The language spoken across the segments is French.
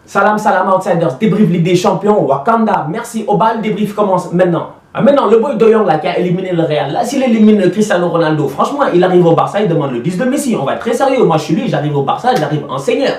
Salam, salam outsiders, débrief Ligue des Champions, Wakanda, merci Obal, le débrief commence maintenant. Maintenant, le boy de Young là qui a éliminé le Real, là s'il élimine Cristiano Ronaldo, franchement il arrive au Barça, il demande le 10 de Messi, on va être très sérieux, moi je suis lui, j'arrive au Barça, j'arrive en seigneur,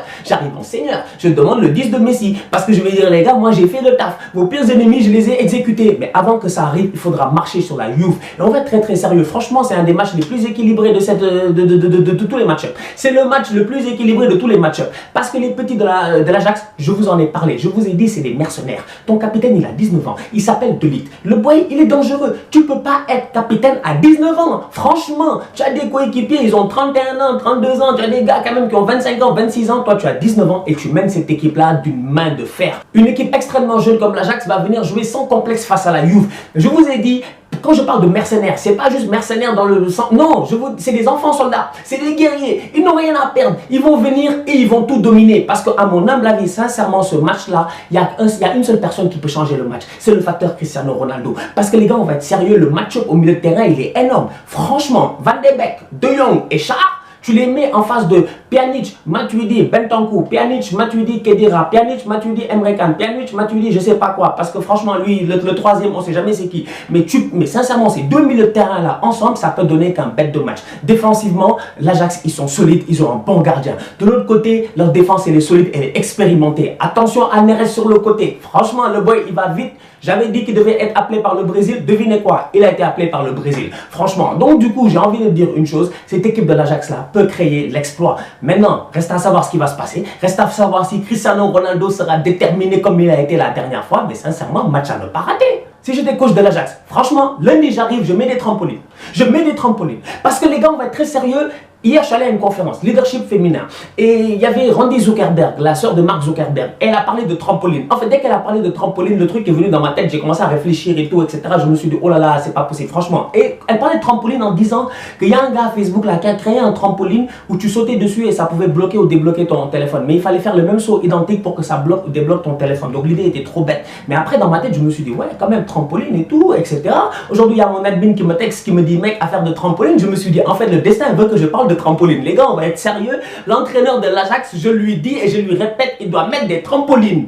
je demande le 10 de Messi, parce que je vais dire les gars, moi j'ai fait le taf, vos pires ennemis je les ai exécutés, mais avant que ça arrive, il faudra marcher sur la Juve, et on va être très très sérieux, franchement c'est un des matchs les plus équilibrés de tous les match-ups, c'est le match le plus équilibré de tous les match-ups, parce que les petits de l'Ajax, je vous en ai parlé, je vous ai dit c'est des mercenaires, ton capitaine il a 19 ans, il s'appelle De Ligt, le boy il est dangereux. Tu peux pas être capitaine à 19 ans. Franchement, tu as des coéquipiers, ils ont 31 ans, 32 ans. Tu as des gars quand même qui ont 25 ans, 26 ans. Toi, tu as 19 ans et tu mènes cette équipe-là d'une main de fer. Une équipe extrêmement jeune comme l'Ajax va venir jouer sans complexe face à la Juve. Je vous ai dit, quand je parle de mercenaires, c'est pas juste mercenaires dans le sens. Non, c'est des enfants soldats, c'est des guerriers. Ils n'ont rien à perdre. Ils vont venir et ils vont tout dominer. Parce qu'à mon humble avis, sincèrement, ce match-là, il y a une seule personne qui peut changer le match. C'est le facteur Cristiano Ronaldo. Parce que les gars, on va être sérieux. Le match-up au milieu de terrain, il est énorme. Franchement, Van de Beek, De Jong et Schär, tu les mets en face de Pjanic, Matuidi, Bentancur, Pjanic, Matuidi, Khedira, Pjanic, Matuidi, Emre Can, Pjanic, Matuidi, je sais pas quoi. Parce que franchement, lui, le troisième, on sait jamais c'est qui. Mais sincèrement, ces deux milieux de terrain là, ensemble, ça peut donner qu'un bête de match. Défensivement, l'Ajax, ils sont solides, ils ont un bon gardien. De l'autre côté, leur défense, elle est solide, elle est expérimentée. Attention à Neres sur le côté. Franchement, le boy, il va vite. J'avais dit qu'il devait être appelé par le Brésil. Devinez quoi? Il a été appelé par le Brésil. Franchement. Donc, du coup, j'ai envie de dire une chose. Cette équipe de l'Ajax là peut créer l'exploit. Maintenant, reste à savoir ce qui va se passer. Reste à savoir si Cristiano Ronaldo sera déterminé comme il a été la dernière fois. Mais sincèrement, match à ne pas rater. Si j'étais coach de l'Ajax, franchement, lundi j'arrive, je mets des trampolines. Je mets des trampolines. Parce que les gars, on va être très sérieux. Hier, je suis allé à une conférence, leadership féminin. Et il y avait Randy Zuckerberg, la sœur de Mark Zuckerberg. Elle a parlé de trampoline. En fait, dès qu'elle a parlé de trampoline, le truc est venu dans ma tête. J'ai commencé à réfléchir et tout, etc. Je me suis dit, oh là là, c'est pas possible, franchement. Et elle parlait de trampoline en disant qu'il y a un gars à Facebook là qui a créé un trampoline où tu sautais dessus et ça pouvait bloquer ou débloquer ton téléphone. Mais il fallait faire le même saut identique pour que ça bloque ou débloque ton téléphone. Donc l'idée était trop bête. Mais après, dans ma tête, je me suis dit, ouais, quand même, trampoline et tout, etc. Aujourd'hui, il y a mon admin qui me texte, qui me dit, mec, affaire de trampoline. Je me suis dit, en fait, le destin veut que je parle de trampoline. Les gars, on va être sérieux. L'entraîneur de l'Ajax, je lui dis et je lui répète, il doit mettre des trampolines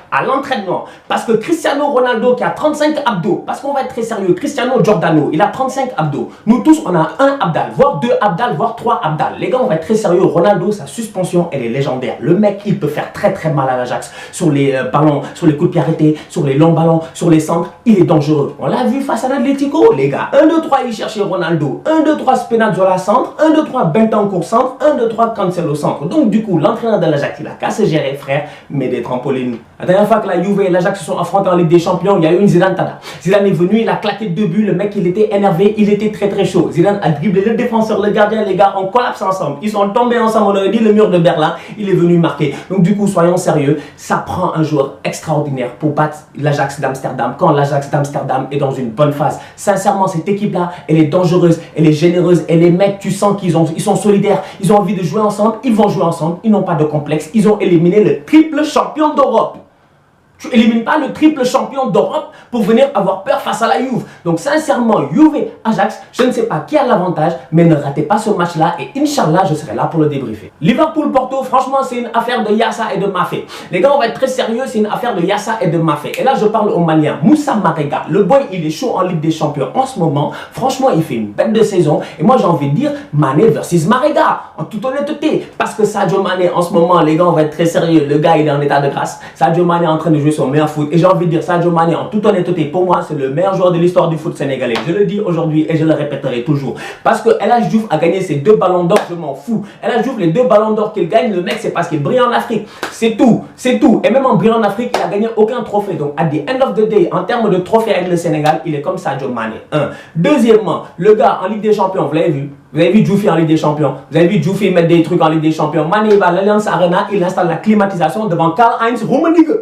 à l'entraînement. Parce que Cristiano Ronaldo qui a 35 abdos, parce qu'on va être très sérieux, Cristiano Giordano, il a 35 abdos. Nous tous, on a un abdal, voire deux abdal, voire trois abdal. Les gars, on va être très sérieux. Ronaldo, sa suspension, elle est légendaire. Le mec, il peut faire très très mal à l'Ajax. Sur les ballons, sur les coups de pied arrêtés, sur les longs ballons, sur les centres, il est dangereux. On l'a vu face à l'Atlético, les gars. 1, 2, 3, il cherchait Ronaldo. 1, 2, 3, Spinazzola centre. 1, 2, 3, Bentancur centre. 1, 2, 3, Cancelo centre. Donc du coup, l'entraîneur de l'Ajax, il a qu'à se gérer, frère, mais des trampolines. La dernière fois que la Juve et l'Ajax se sont affrontés en Ligue des Champions, il y a eu une Zidane Tada. Zidane est venu, il a claqué 2 buts, le mec il était énervé, il était très très chaud. Zidane a dribblé le défenseur, le gardien, les gars, on collapse ensemble. Ils sont tombés ensemble, on aurait dit le mur de Berlin, il est venu marquer. Donc du coup, soyons sérieux, ça prend un joueur extraordinaire pour battre l'Ajax d'Amsterdam quand l'Ajax d'Amsterdam est dans une bonne phase. Sincèrement, cette équipe-là, elle est dangereuse, elle est généreuse, et les mecs, tu sens qu'ils sont solidaires, ils ont envie de jouer ensemble, ils vont jouer ensemble, ils n'ont pas de complexe, ils ont éliminé le triple champion d'Europe. Tu élimines pas le triple champion d'Europe pour venir avoir peur face à la Juve. Donc sincèrement, Juve, Ajax, je ne sais pas qui a l'avantage, mais ne ratez pas ce match-là et Inch'Allah, je serai là pour le débriefer. Liverpool-Porto, franchement, c'est une affaire de Yassa et de Mafé. Les gars, on va être très sérieux, c'est une affaire de Yassa et de Mafé. Et là, je parle au Malien, Moussa Marega. Le boy, il est chaud en Ligue des Champions en ce moment. Franchement, il fait une bête de saison. Et moi, j'ai envie de dire Mané versus Marega, en toute honnêteté. Parce que Sadio Mané, en ce moment, les gars, on va être très sérieux. Le gars, il est en état de grâce. Sadio Mané est en train de jouer son meilleur foot. Et j'ai envie de dire, Sadio Mané, en toute honnêteté, pour moi, c'est le meilleur joueur de l'histoire du foot sénégalais. Je le dis aujourd'hui et je le répéterai toujours. Parce que El Hadji Diouf a gagné ses 2 ballons d'or, je m'en fous. El Hadji Diouf, les 2 ballons d'or qu'il gagne, le mec, c'est parce qu'il brille en Afrique. C'est tout, c'est tout. Et même en brillant en Afrique, il a gagné aucun trophée. Donc, at the end of the day, en termes de trophée avec le Sénégal, il est comme Sadio Mané. Deuxièmement, le gars en Ligue des Champions, vous l'avez vu. Vous avez vu Djoufi en Ligue des Champions. Vous avez vu Djoufi mettre des trucs en Ligue des Champions. Mané va à l'Alliance Arena, il installe la climatisation devant Karl-Heinz Rummenigge.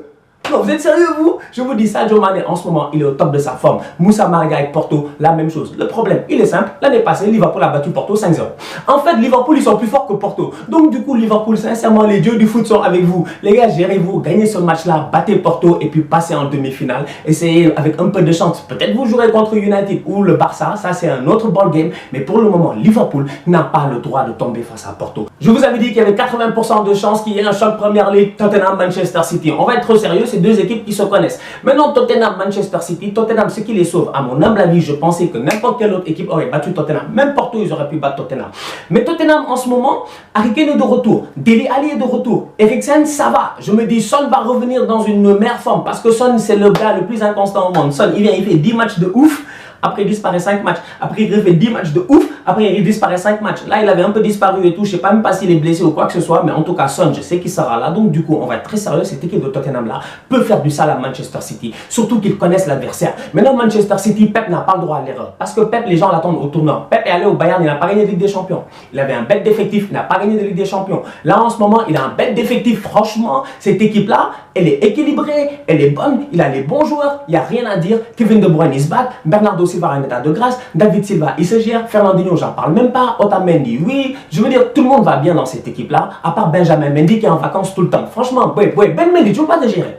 Non, vous êtes sérieux, vous? Je vous dis, Sadio Mané, en ce moment, il est au top de sa forme. Moussa Marga avec Porto, la même chose. Le problème, il est simple. L'année passée, Liverpool a battu Porto 5-0. En fait, Liverpool, ils sont plus forts que Porto. Donc, du coup, Liverpool, sincèrement, les dieux du foot sont avec vous. Les gars, gérez-vous, gagnez ce match-là, battez Porto et puis passez en demi-finale. Essayez avec un peu de chance. Peut-être vous jouerez contre United ou le Barça. Ça, c'est un autre ball game. Mais pour le moment, Liverpool n'a pas le droit de tomber face à Porto. Je vous avais dit qu'il y avait 80% de chances qu'il y ait un choc Premier League Tottenham-Manchester City. On va être trop sérieux, c'est deux équipes qui se connaissent. Maintenant, Tottenham-Manchester City, Tottenham, ce qui les sauve, à mon humble avis, je pensais que n'importe quelle autre équipe aurait battu Tottenham. Même Porto, ils auraient pu battre Tottenham. Mais Tottenham, en ce moment, Harry Kane est de retour. Dele Alli est de retour. Eriksen, ça va. Je me dis, Son va revenir dans une meilleure forme parce que Son, c'est le gars le plus inconstant au monde. Son, il vient, il fait 10 matchs de ouf. Après, il disparaît 5 matchs. Après, il refait 10 matchs de ouf. Après, il disparaît 5 matchs. Là, il avait un peu disparu et tout. Je ne sais pas même pas s'il est blessé ou quoi que ce soit. Mais en tout cas, Son, je sais qu'il sera là. Donc, du coup, on va être très sérieux. Cette équipe de Tottenham-là peut faire du sale à Manchester City. Surtout qu'ils connaissent l'adversaire. Maintenant, Manchester City, Pep n'a pas le droit à l'erreur. Parce que Pep, les gens l'attendent au tournoi. Pep est allé au Bayern, il n'a pas gagné de Ligue des Champions. Il avait un bête d'effectif, il n'a pas gagné de Ligue des Champions. Là, en ce moment, il a un bête d'effectif. Franchement, cette équipe-là, elle est équilibrée, elle est bonne. Il a les bons joueurs. Il n'y a rien à dire. Kevin De Bruyne, il se bat. Bernardo Silva a un état de grâce. David Silva, il se gère. Fernandinho, j'en parle même pas. Otamendi, oui. Je veux dire, tout le monde va bien dans cette équipe-là, à part Benjamin Mendy qui est en vacances tout le temps. Franchement, Ben Mendy, tu ne veux pas te gérer.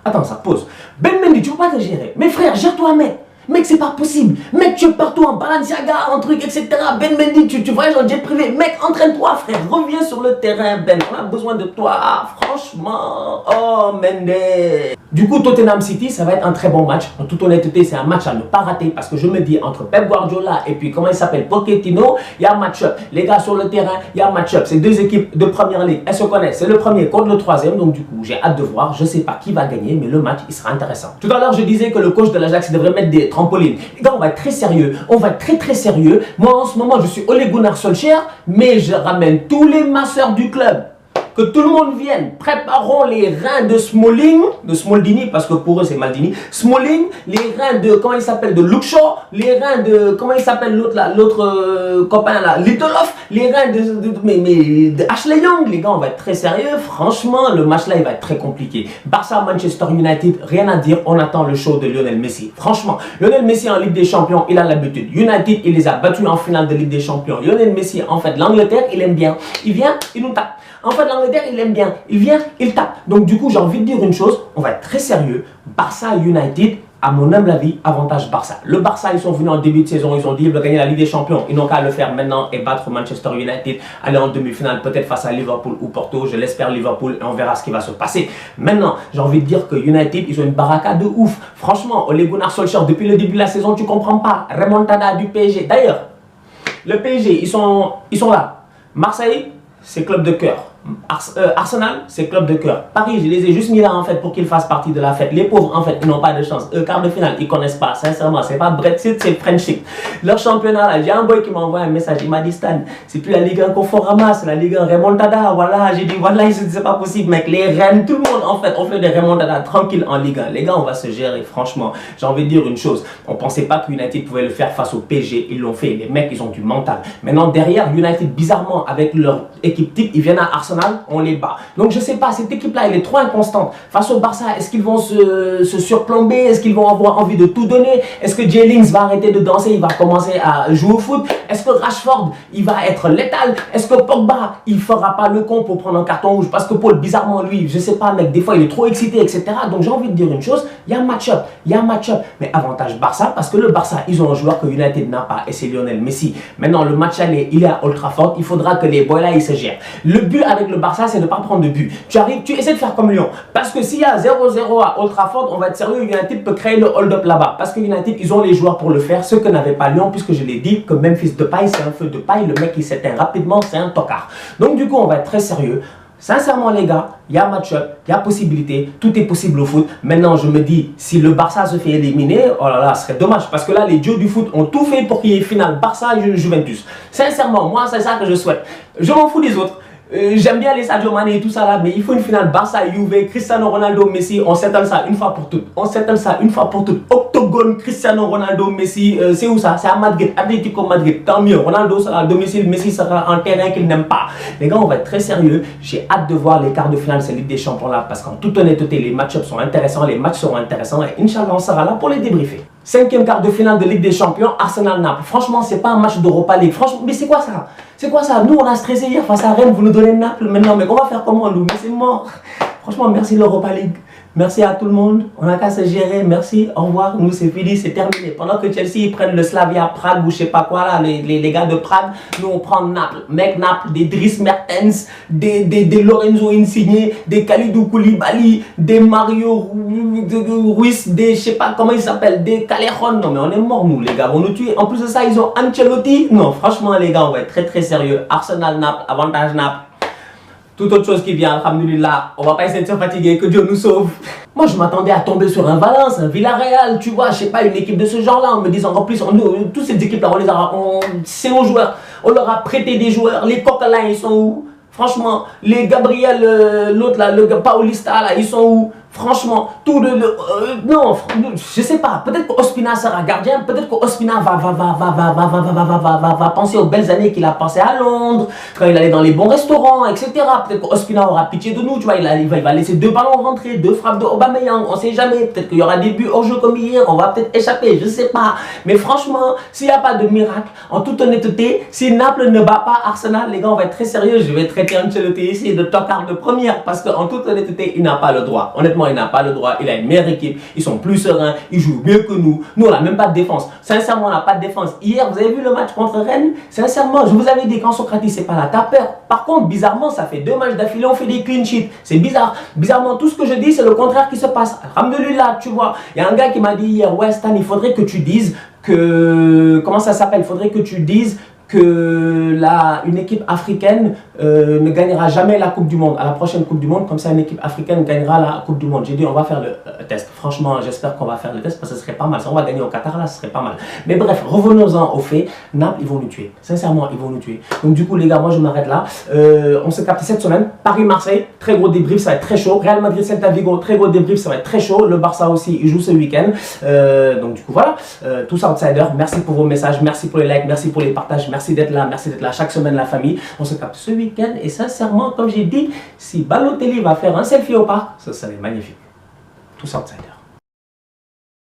Attends, ça pose. Ben Mendy, tu ne veux pas te gérer. Mais frère, gère-toi, mec. Mec, c'est pas possible. Mec, tu es partout en Balenciaga, en truc, etc. Ben Mendy, tu voyages en jet privé. Mec, entraîne-toi, frère. Reviens sur le terrain, Ben. On a besoin de toi. Franchement. Oh, Mendy. Du coup, Tottenham City, ça va être un très bon match. En toute honnêteté, c'est un match à ne pas rater parce que je me dis, entre Pep Guardiola et puis, comment il s'appelle, Pochettino, il y a un match-up. Les gars sur le terrain, il y a un match-up. C'est deux équipes de première ligue. Elles se connaissent. C'est le premier contre le troisième. Donc, du coup, j'ai hâte de voir. Je ne sais pas qui va gagner, mais le match, il sera intéressant. Tout à l'heure, je disais que le coach de l'Ajax devrait mettre des trampolines. Les gars, on va être très sérieux. On va être très sérieux. Moi, en ce moment, je suis Ole Gunnar Solskjaer, mais je ramène tous les masseurs du club. Que tout le monde vienne, préparons les reins de Smalling, de Smaldini, parce que pour eux c'est Maldini, Smalling, les reins de, comment il s'appelle, de Luke Shaw, les reins de, comment il s'appelle l'autre là, l'autre copain là, Lindelof, les reins de Ashley Young. Les gars, on va être très sérieux, franchement, le match là il va être très compliqué. Barça, Manchester United, rien à dire, on attend le show de Lionel Messi. Franchement, Lionel Messi en Ligue des Champions, il a l'habitude. United, il les a battus en finale de Ligue des Champions. Lionel Messi, en fait, l'Angleterre, il aime bien. Il vient, il nous tape. En fait, l'Angleterre, il aime bien. Il vient, il tape. Donc, du coup, j'ai envie de dire une chose. On va être très sérieux. Barça United, à mon humble avis, avantage Barça. Le Barça, ils sont venus en début de saison. Ils ont dit qu'ils veulent gagner la Ligue des Champions. Ils n'ont qu'à le faire maintenant et battre Manchester United. Aller en demi-finale, peut-être face à Liverpool ou Porto. Je l'espère Liverpool et on verra ce qui va se passer. Maintenant, j'ai envie de dire que United, ils ont une baraka de ouf. Franchement, Ole Gunnar Solskjaer, depuis le début de la saison, tu ne comprends pas. Remontada du PSG. D'ailleurs, le PSG, ils sont là. Marseille, c'est club de cœur. Arsenal, c'est club de cœur. Paris, je les ai juste mis là en fait pour qu'ils fassent partie de la fête. Les pauvres, en fait, ils n'ont pas de chance. Quart de finale, ils connaissent pas. Sincèrement, c'est pas Brexit, c'est Friendship. Leur championnat là, j'ai un boy qui m'a envoyé un message. Il m'a dit, Stan, c'est plus la Ligue 1 Conforama, c'est la Ligue 1 Remontada. Voilà, j'ai dit, voilà, c'est pas possible, mec. Les Rennes, tout le monde, en fait, on fait des Remontada tranquilles en Ligue 1. Les gars, on va se gérer, franchement. J'ai envie de dire une chose. On pensait pas que United pouvait le faire face au PSG. Ils l'ont fait. Les mecs, ils ont du mental. Maintenant, derrière, United, bizarrement, avec leur équipe type, ils viennent à Arsenal, on les bat. Donc je sais pas, cette équipe-là, elle est trop inconstante. Face au Barça, est-ce qu'ils vont se surplomber? Est-ce qu'ils vont avoir envie de tout donner? Est-ce que Jay Lings va arrêter de danser? Il va commencer à jouer au foot? Est-ce que Rashford, il va être létal? Est-ce que Pogba, il fera pas le con pour prendre un carton rouge? Parce que Paul, bizarrement, lui, je sais pas, mec, des fois, il est trop excité, etc. Donc j'ai envie de dire une chose, il y a un match-up. Il y a un match-up. Mais avantage Barça, parce que le Barça, ils ont un joueur que United n'a pas, et c'est Lionel Messi. Maintenant, le match aller, il est à Old Trafford. Il faudra que les boys là, ils se gèrent. Le but avec le Barça, c'est de pas prendre de but. Tu arrives, tu essaies de faire comme Lyon. Parce que s'il y a 0-0 à Old Trafford, on va être sérieux, United peut créer le hold-up là-bas. Parce que United, ils ont les joueurs pour le faire, ce que n'avait pas Lyon, puisque je l'ai dit que Memphis Depay, c'est un feu de paille. Le mec, il s'éteint rapidement, c'est un tocard. Donc du coup, on va être très sérieux. Sincèrement, les gars, il y a match-up, il y a possibilité, tout est possible au foot. Maintenant, je me dis, si le Barça se fait éliminer, oh là là, ce serait dommage. Parce que là, les dieux du foot ont tout fait pour qu'il y ait finale Barça et Juventus. Sincèrement, moi, c'est ça que je souhaite. Je m'en fous des autres. J'aime bien les Sadio Mané et tout ça là, mais il faut une finale Barça, Juve, Cristiano Ronaldo, Messi. On s'étale ça une fois pour toutes. On s'étale ça une fois pour toutes. Octogone, Cristiano Ronaldo, Messi. C'est où ça? C'est à Madrid, Atlético Madrid. Tant mieux. Ronaldo sera à domicile, Messi sera en terrain qu'il n'aime pas. Les gars, on va être très sérieux. J'ai hâte de voir les quarts de finale de cette Ligue des Champions là, parce qu'en toute honnêteté, les match-ups sont intéressants, les matchs seront intéressants et Inch'Allah, on sera là pour les débriefer. 5e quart de finale de Ligue des Champions, Arsenal-Naples. Franchement, c'est pas un match d'Europa League. Franchement, mais c'est quoi ça? C'est quoi ça? Nous, on a stressé hier face à Rennes, vous nous donnez Naples maintenant. Mais on va faire comment, nous? Mais c'est mort. Franchement, merci l'Europa League. Merci à tout le monde. On n'a qu'à se gérer. Merci. Au revoir. Nous, c'est fini. C'est terminé. Pendant que Chelsea ils prennent le Slavia Prague ou je sais pas quoi là, les gars de Prague, nous, on prend Naples. Mec, Naples, des Dries Mertens, des Lorenzo Insigne, des Kalidou Koulibaly, des Mario Ruiz, des je sais pas comment ils s'appellent, des Callejon. Non, mais on est morts, nous, les gars. Vont nous tuer. En plus de ça, ils ont Ancelotti. Non, franchement, les gars, on va être très, très sérieux. Arsenal, Naples, avantage Naples. Toute autre chose qui vient, alhamdoulilah, on va pas essayer de se fatiguer, que Dieu nous sauve. Moi, je m'attendais à tomber sur un Valence, un Villarreal, tu vois, je sais pas, une équipe de ce genre-là, en me disant, en plus, toutes ces équipes-là, c'est nos joueurs, on leur a prêté des joueurs, les coquins-là, ils sont où? Franchement, les Gabriel, l'autre là, le Paulista là, ils sont où? Franchement, non, je sais pas. Peut-être qu'Ospina sera gardien. Peut-être qu'Ospina va penser aux belles années qu'il a passées à Londres, quand il allait dans les bons restaurants, etc. Peut-être qu'Ospina aura pitié de nous, tu vois. Il va laisser 2 ballons rentrer, 2 frappes de Aubameyang. On sait jamais. Peut-être qu'il y aura des buts hors jeu comme hier. On va peut-être échapper, je sais pas. Mais franchement, s'il n'y a pas de miracle, en toute honnêteté, si Naples ne bat pas Arsenal, les gars, on va être très sérieux. Je vais traiter Ancelotti ici de tocard de première parce qu'en toute honnêteté, il n'a pas le droit. Honnêtement, il n'a pas le droit, il a une meilleure équipe, ils sont plus sereins, ils jouent mieux que nous. Nous, on n'a même pas de défense. Sincèrement, on n'a pas de défense. Hier, vous avez vu le match contre Rennes? Sincèrement, je vous avais dit quand Socrates, c'est pas là, t'as peur. Par contre, bizarrement, ça fait 2 matchs d'affilée, on fait des clean sheets. C'est bizarre. Bizarrement, tout ce que je dis, c'est le contraire qui se passe. Alhamdulillah, tu vois. Il y a un gars qui m'a dit hier, ouais, Stan, il faudrait que tu dises que. Comment ça s'appelle? Il faudrait que tu dises que une équipe africaine ne gagnera jamais la Coupe du Monde, à la prochaine Coupe du Monde, comme ça une équipe africaine gagnera la Coupe du Monde. J'ai dit on va faire le test, franchement j'espère qu'on va faire le test parce que ce serait pas mal, si on va gagner au Qatar là ce serait pas mal. Mais bref, revenons-en aux faits, Naples ils vont nous tuer, sincèrement ils vont nous tuer. Donc du coup les gars, moi je m'arrête là, on se capte cette semaine, Paris-Marseille, très gros débrief, ça va être très chaud, Real Madrid-Celta Vigo, très gros débrief, ça va être très chaud, le Barça aussi il joue ce week-end, donc du coup voilà, tout ça outsider, merci pour vos messages, merci pour les likes, merci pour les partages, merci d'être là chaque semaine la famille. On se capte ce week-end et sincèrement, comme j'ai dit, si Balotelli va faire un selfie au parc, ça serait magnifique. Tout ça outsider.